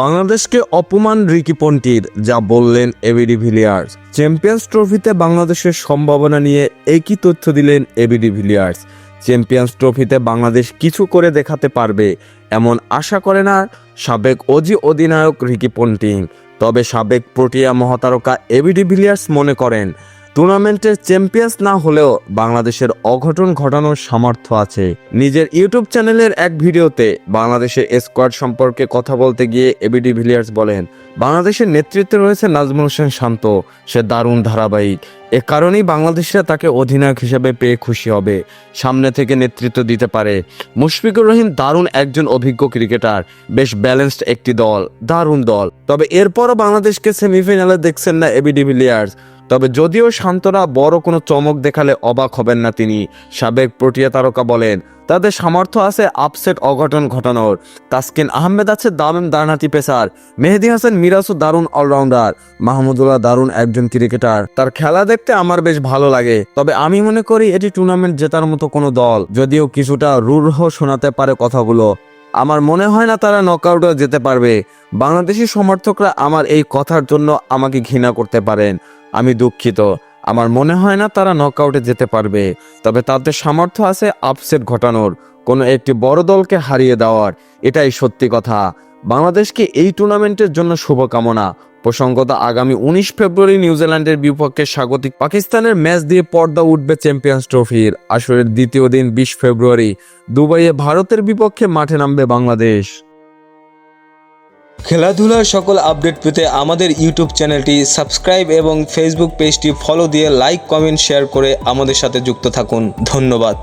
বাংলাদেশকে অপমান রিকি পন্টির, যা বললেন এবি ডিভিলিয়ার্স। চ্যাম্পিয়ন্স ট্রফিতে বাংলাদেশের সম্ভাবনা নিয়ে একই তথ্য দিলেন এবি ডিভিলিয়ার্স। চ্যাম্পিয়ন্স ট্রফিতে বাংলাদেশ কিছু করে দেখাতে পারবে এমন আশা করে না সাবেক অধিনায়ক রিকি পন্টিং। তবে সাবেক প্রোটিয়া মহাতারকা এবি ডিভিলিয়ার্স মনে করেন, টুর্নামেন্টের চ্যাম্পিয়ন্স না হলেও বাংলাদেশের অঘটন ঘটানোর সামর্থ্য আছে। নিজের ইউটিউব চ্যানেলের এক ভিডিওতে বাংলাদেশের স্কোয়াড সম্পর্কে কথা বলতে গিয়ে এবি ডিভিলিয়ার্স বলেন, বাংলাদেশের নেতৃত্বে রয়েছে নাজমুল হোসেন শান্ত, সে দারুণ ধারাবাহিক। এ কারণেই বাংলাদেশরা তাকে অধিনায়ক হিসেবে পেয়ে খুশি হবে, সামনে থেকে নেতৃত্ব দিতে পারে। মুশফিকুর রহিম দারুণ একজন অভিজ্ঞ ক্রিকেটার, বেশ ব্যালেন্সড একটি দল, দারুণ দল। তবে এরপরও বাংলাদেশকে সেমিফাইনালে দেখছেন না এবি ডিভিলিয়ার্স। তবে যদিও শান্তরা বড় কোনো চমক দেখালে অবাক হবেন না তিনি। সাবেক প্রোটিয়া তারকা বলেন, তাদের সামর্থ্য আছে আপসেট অঘটন ঘটানোর। তাসকিন আহমেদ আছে দারুণ ডানহাতি পেসার, মেহেদী হাসান মিরাজও দারুণ অলরাউন্ডার, মাহমুদুল্লাহ দারুণ একজন ক্রিকেটার। তার খেলা দেখতে আমার বেশ ভালো লাগে। তবে আমি মনে করি এটি টুর্নামেন্ট জেতার মতো কোনো দল, যদিও কিছুটা রূঢ় শোনাতে পারে কথাগুলো। আমার মনে হয় না তারা নকআউটে যেতে পারবে। বাংলাদেশি সমর্থকরা আমার এই কথার জন্য আমাকে ঘৃণা করতে পারেন, আমি দুঃখিত। আমার মনে হয় না তারা নকআউটে যেতে পারবে। তবে তাদের সামর্থ্য আছে আপসেট ঘটানোর, কোনো একটি বড় দলকে হারিয়ে দেওয়ার। এটাই সত্যি কথা। বাংলাদেশকে এই টুর্নামেন্টের জন্য শুভকামনা। প্রসঙ্গত, আগামী 19 ফেব্রুয়ারি নিউজিল্যান্ডের বিপক্ষে স্বাগতিক পাকিস্তানের ম্যাচ দিয়ে পর্দা উঠবে চ্যাম্পিয়ন্স ট্রফির। আসরের দ্বিতীয় দিন 20 ফেব্রুয়ারি দুবাইয়ে ভারতের বিপক্ষে মাঠে নামবে বাংলাদেশ। খেলাধুলার সকল আপডেট পেতে আমাদের ইউটিউব চ্যানেলটি সাবস্ক্রাইব এবং ফেসবুক পেজটি ফলো দিয়ে লাইক, কমেন্ট, শেয়ার করে আমাদের সাথে যুক্ত থাকুন। ধন্যবাদ।